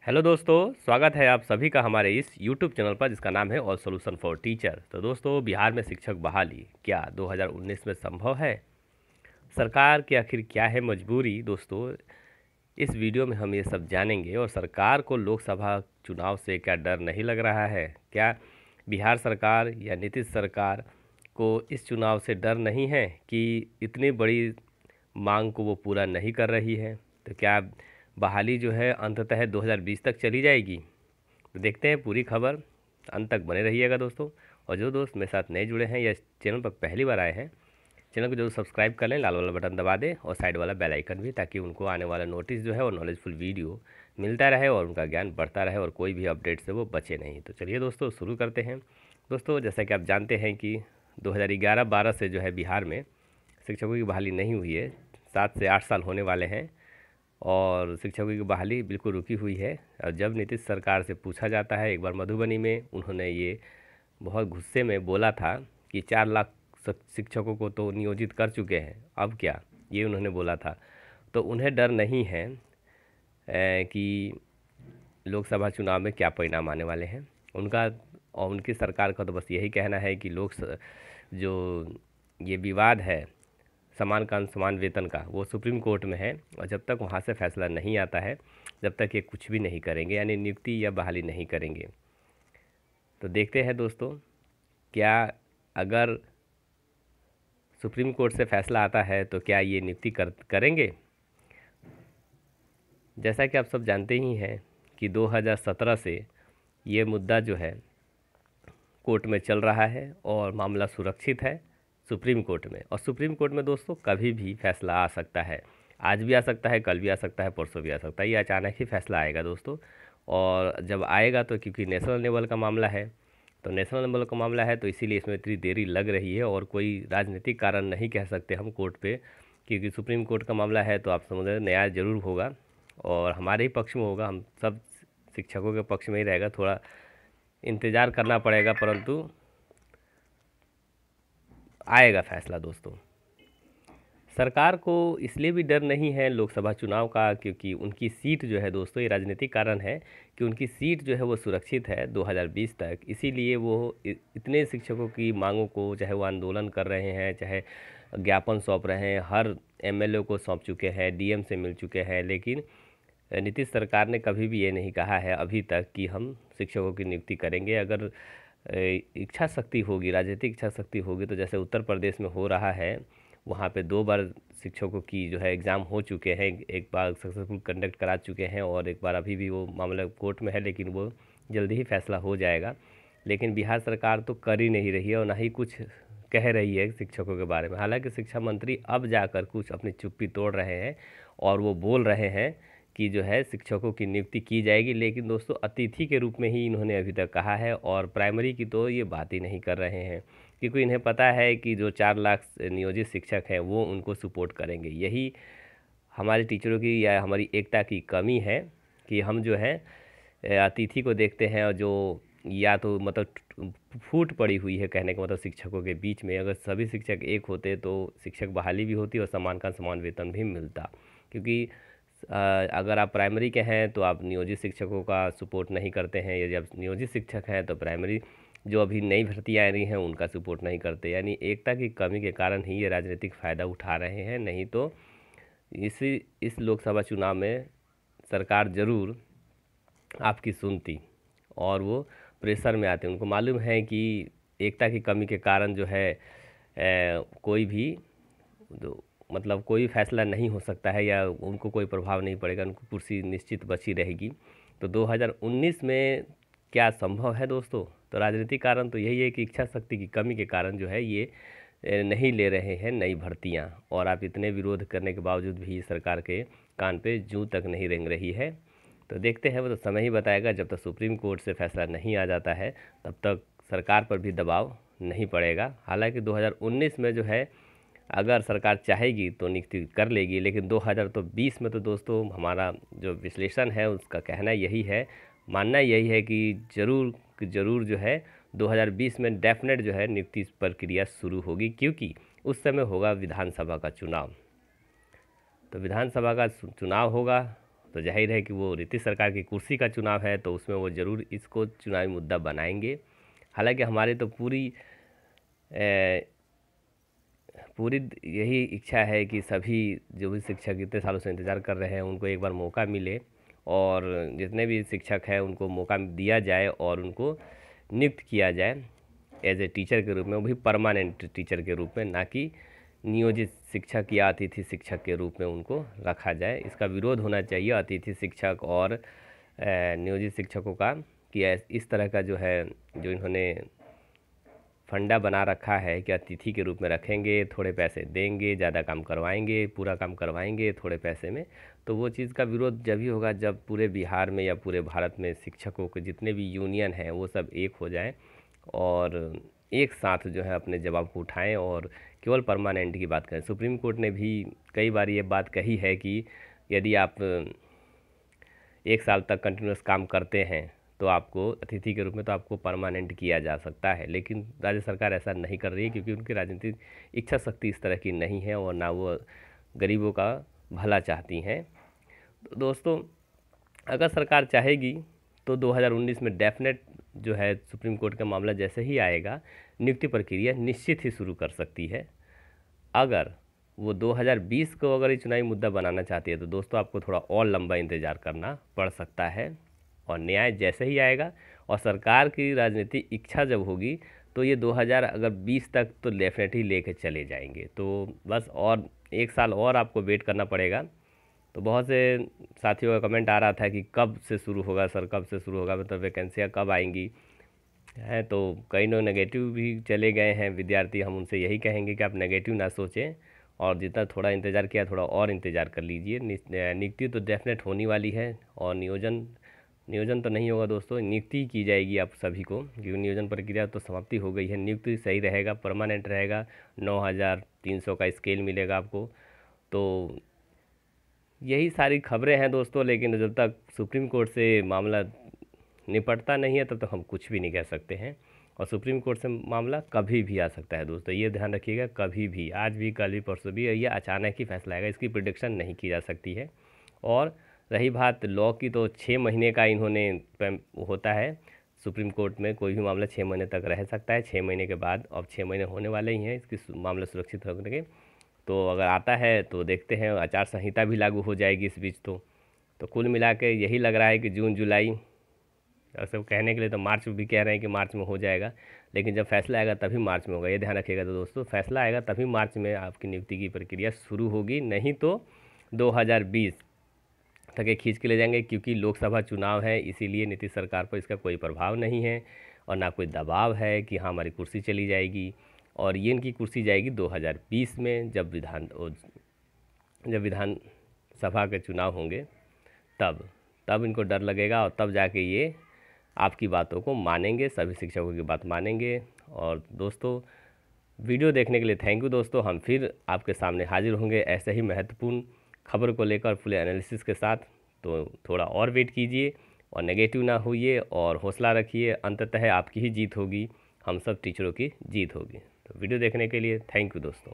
Hello दोस्तों, स्वागत है आप सभी का हमारे इस यूट्यूब चैनल पर जिसका नाम है ऑल सॉल्यूशन फॉर टीचर। तो दोस्तों, बिहार में शिक्षक बहाली क्या 2019 में संभव है? सरकार की आखिर क्या है मजबूरी? दोस्तों, इस वीडियो में हम ये सब जानेंगे। और सरकार को लोकसभा चुनाव से क्या डर नहीं लग रहा है? क्या बिहार सरकार या नीतीश सरकार को इस चुनाव से डर नहीं है कि इतनी बड़ी मांग को वो पूरा नहीं कर रही है? तो क्या बहाली जो है अंततः 2020 तक चली जाएगी? तो देखते हैं पूरी खबर, अंत तक बने रहिएगा दोस्तों। और जो दोस्त मेरे साथ नए जुड़े हैं या इस चैनल पर पहली बार आए हैं, चैनल को जरूर सब्सक्राइब कर लें, लाल वाला बटन दबा दें और साइड वाला बेल आइकन भी, ताकि उनको आने वाला नोटिस जो है और नॉलेजफुल वीडियो मिलता रहे और उनका ज्ञान बढ़ता रहे और कोई भी अपडेट से वो बचे नहीं। तो चलिए दोस्तों, शुरू करते हैं। दोस्तों, जैसा कि आप जानते हैं कि 2011-12 से जो है बिहार में शिक्षकों की बहाली नहीं हुई है। 7 से 8 साल होने वाले हैं और शिक्षकों की बहाली बिल्कुल रुकी हुई है। और जब नीतीश सरकार से पूछा जाता है, एक बार मधुबनी में उन्होंने ये बहुत गुस्से में बोला था कि 4 लाख शिक्षकों को तो नियोजित कर चुके हैं, अब क्या, ये उन्होंने बोला था। तो उन्हें डर नहीं है कि लोकसभा चुनाव में क्या परिणाम आने वाले हैं। उनका और उनकी सरकार का तो बस यही कहना है कि जो ये विवाद है समान काम समान वेतन का, वो सुप्रीम कोर्ट में है और जब तक वहाँ से फैसला नहीं आता है, जब तक ये कुछ भी नहीं करेंगे, यानी नियुक्ति या बहाली नहीं करेंगे। तो देखते हैं दोस्तों, क्या अगर सुप्रीम कोर्ट से फैसला आता है तो क्या ये नियुक्ति करेंगे? जैसा कि आप सब जानते ही हैं कि 2017 से ये मुद्दा जो है कोर्ट में चल रहा है और मामला सुरक्षित है सुप्रीम कोर्ट में। और सुप्रीम कोर्ट में दोस्तों कभी भी फैसला आ सकता है, आज भी आ सकता है, कल भी आ सकता है, परसों भी आ सकता है। ये अचानक ही फैसला आएगा दोस्तों। और जब आएगा तो क्योंकि नेशनल लेवल का मामला है, तो नेशनल लेवल का मामला है तो इसीलिए इसमें इतनी देरी लग रही है। और कोई राजनीतिक कारण नहीं कह सकते हम कोर्ट पे, क्योंकि सुप्रीम कोर्ट का मामला है तो आप समझ न्याय जरूर होगा और हमारे ही पक्ष में होगा। हम सब शिक्षकों के पक्ष में ही रहेगा। थोड़ा इंतज़ार करना पड़ेगा, परंतु आएगा फैसला दोस्तों। सरकार को इसलिए भी डर नहीं है लोकसभा चुनाव का, क्योंकि उनकी सीट जो है दोस्तों, ये राजनीतिक कारण है कि उनकी सीट जो है वो सुरक्षित है 2020 तक। इसीलिए वो इतने शिक्षकों की मांगों को, चाहे वो आंदोलन कर रहे हैं, चाहे ज्ञापन सौंप रहे हैं, हर एमएलए को सौंप चुके हैं, डीएम से मिल चुके हैं, लेकिन नीतीश सरकार ने कभी भी ये नहीं कहा है अभी तक कि हम शिक्षकों की नियुक्ति करेंगे। अगर इच्छा शक्ति होगी, राजनीतिक इच्छा शक्ति होगी, तो जैसे उत्तर प्रदेश में हो रहा है, वहाँ पे 2 बार शिक्षकों की जो है एग्ज़ाम हो चुके हैं, एक बार सक्सेसफुल कंडक्ट करा चुके हैं और एक बार अभी भी वो मामला कोर्ट में है, लेकिन वो जल्दी ही फैसला हो जाएगा। लेकिन बिहार सरकार तो कर ही नहीं रही है और ना ही कुछ कह रही है शिक्षकों के बारे में। हालांकि शिक्षा मंत्री अब जाकर कुछ अपनी चुप्पी तोड़ रहे हैं और वो बोल रहे हैं कि जो है शिक्षकों की नियुक्ति की जाएगी, लेकिन दोस्तों अतिथि के रूप में ही इन्होंने अभी तक कहा है और प्राइमरी की तो ये बात ही नहीं कर रहे हैं, क्योंकि इन्हें पता है कि जो 4 लाख नियोजित शिक्षक हैं वो उनको सपोर्ट करेंगे। यही हमारे टीचरों की या हमारी एकता की कमी है कि हम जो है अतिथि को देखते हैं और जो या तो मतलब फूट पड़ी हुई है, कहने का मतलब शिक्षकों के बीच में। अगर सभी शिक्षक एक होते तो शिक्षक बहाली भी होती और समान का समान वेतन भी मिलता। क्योंकि अगर आप प्राइमरी के हैं तो आप नियोजित शिक्षकों का सपोर्ट नहीं करते हैं, यदि आप नियोजित शिक्षक हैं तो प्राइमरी जो अभी नई भर्तियाँ आ रही हैं उनका सपोर्ट नहीं करते। यानी एकता की कमी के कारण ही ये राजनीतिक फ़ायदा उठा रहे हैं, नहीं तो इस लोकसभा चुनाव में सरकार ज़रूर आपकी सुनती और वो प्रेशर में आते। उनको मालूम है कि एकता की कमी के कारण जो है कोई भी मतलब कोई फैसला नहीं हो सकता है या उनको कोई प्रभाव नहीं पड़ेगा, उनको कुर्सी निश्चित बची रहेगी। तो 2019 में क्या संभव है दोस्तों? तो राजनीतिक कारण तो यही है कि इच्छा शक्ति की कमी के कारण जो है ये नहीं ले रहे हैं नई भर्तियां। और आप इतने विरोध करने के बावजूद भी सरकार के कान पे जूं तक नहीं रेंग रही है। तो देखते हैं, वो तो समय ही बताएगा। जब तक सुप्रीम कोर्ट से फैसला नहीं आ जाता है तब तक सरकार पर भी दबाव नहीं पड़ेगा। हालांकि 2019 में जो है अगर सरकार चाहेगी तो नियुक्ति कर लेगी, लेकिन 2020 में तो दोस्तों हमारा जो विश्लेषण है उसका कहना यही है, मानना यही है कि ज़रूर जो है 2020 में डेफिनेट जो है नियुक्ति प्रक्रिया शुरू होगी, क्योंकि उस समय होगा विधानसभा का चुनाव। तो विधानसभा का चुनाव होगा तो जाहिर है कि वो नीतीश सरकार की कुर्सी का चुनाव है, तो उसमें वो ज़रूर इसको चुनावी मुद्दा बनाएंगे। हालांकि हमारी तो पूरी यही इच्छा है कि सभी जो भी शिक्षक इतने सालों से इंतज़ार कर रहे हैं उनको एक बार मौका मिले, और जितने भी शिक्षक हैं उनको मौका दिया जाए और उनको नियुक्त किया जाए एज ए टीचर के रूप में, वो भी परमानेंट टीचर के रूप में, ना कि नियोजित शिक्षक या अतिथि शिक्षक के रूप में उनको रखा जाए। इसका विरोध होना चाहिए अतिथि शिक्षक और नियोजित शिक्षकों का, कि इस तरह का जो है, जो इन्होंने फंडा बना रखा है कि अतिथि के रूप में रखेंगे, थोड़े पैसे देंगे, ज़्यादा काम करवाएंगे, पूरा काम करवाएंगे थोड़े पैसे में, तो वो चीज़ का विरोध जब ही होगा जब पूरे बिहार में या पूरे भारत में शिक्षकों के जितने भी यूनियन हैं वो सब एक हो जाएं और एक साथ जो है अपने जवाब को उठाएं और केवल परमानेंट की बात करें। सुप्रीम कोर्ट ने भी कई बार ये बात कही है कि यदि आप 1 साल तक कंटिन्यूस काम करते हैं तो आपको अतिथि के रूप में तो आपको परमानेंट किया जा सकता है, लेकिन राज्य सरकार ऐसा नहीं कर रही है क्योंकि उनकी राजनीतिक इच्छा शक्ति इस तरह की नहीं है और ना वो गरीबों का भला चाहती हैं। तो दोस्तों, अगर सरकार चाहेगी तो 2019 में डेफिनेट जो है सुप्रीम कोर्ट का मामला जैसे ही आएगा, नियुक्ति प्रक्रिया निश्चित ही शुरू कर सकती है। अगर वो 2020 को अगर ये चुनावी मुद्दा बनाना चाहती है तो दोस्तों आपको थोड़ा और लंबा इंतज़ार करना पड़ सकता है, और न्याय जैसे ही आएगा और सरकार की राजनीतिक इच्छा जब होगी तो ये 2020 तक तो डेफिनेटली लेके चले जाएंगे। तो बस और 1 साल और आपको वेट करना पड़ेगा। तो बहुत से साथियों का कमेंट आ रहा था कि कब से शुरू होगा सर, कब से शुरू होगा, मतलब वैकेंसियाँ कब आएंगी हैं। तो कई लोग नेगेटिव भी चले गए हैं विद्यार्थी, हम उनसे यही कहेंगे कि आप नेगेटिव ना सोचें और जितना थोड़ा इंतज़ार किया थोड़ा और इंतज़ार कर लीजिए। नियुक्ति तो डेफिनेट होने वाली है, और नियोजन तो नहीं होगा दोस्तों, नियुक्ति की जाएगी आप सभी को, क्योंकि नियोजन प्रक्रिया तो समाप्ति हो गई है। नियुक्ति सही रहेगा, परमानेंट रहेगा, 9300 का स्केल मिलेगा आपको। तो यही सारी खबरें हैं दोस्तों, लेकिन जब तक सुप्रीम कोर्ट से मामला निपटता नहीं है तब तक हम कुछ भी नहीं कह सकते हैं, और सुप्रीम कोर्ट से मामला कभी भी आ सकता है दोस्तों, ये ध्यान रखिएगा, कभी भी, आज भी, कल भी, परसों भी, ये अचानक ही फैसला आएगा, इसकी प्रिडिक्शन नहीं की जा सकती है। और रही बात लॉ की, तो 6 महीने का इन्होंने होता है सुप्रीम कोर्ट में, कोई भी मामला 6 महीने तक रह सकता है। 6 महीने के बाद, अब 6 महीने होने वाले ही हैं इसकी मामला सुरक्षित होने के, तो अगर आता है तो देखते हैं, आचार संहिता भी लागू हो जाएगी इस बीच। तो कुल मिला के यही लग रहा है कि जून जुलाई, सब कहने के लिए तो मार्च भी कह रहे हैं कि मार्च में हो जाएगा, लेकिन जब फैसला आएगा तभी मार्च में होगा, ये ध्यान रखिएगा। तो दोस्तों, फैसला आएगा तभी मार्च में आपकी नियुक्ति की प्रक्रिया शुरू होगी, नहीं तो 2020 तक ये खींच के ले जाएंगे, क्योंकि लोकसभा चुनाव है, इसीलिए नीतीश सरकार पर इसका कोई प्रभाव नहीं है और ना कोई दबाव है कि हाँ हमारी कुर्सी चली जाएगी। और ये इनकी कुर्सी जाएगी 2020 में, जब विधानसभा के चुनाव होंगे, तब इनको डर लगेगा और तब जाके ये आपकी बातों को मानेंगे, सभी शिक्षकों की बात मानेंगे। और दोस्तों, वीडियो देखने के लिए थैंक यू दोस्तों। हम फिर आपके सामने हाजिर होंगे ऐसे ही महत्वपूर्ण खबर को लेकर फुल एनालिसिस के साथ। तो थोड़ा और वेट कीजिए और नेगेटिव ना होइए और हौसला रखिए, अंततः आपकी ही जीत होगी, हम सब टीचरों की जीत होगी। तो वीडियो देखने के लिए थैंक यू दोस्तों।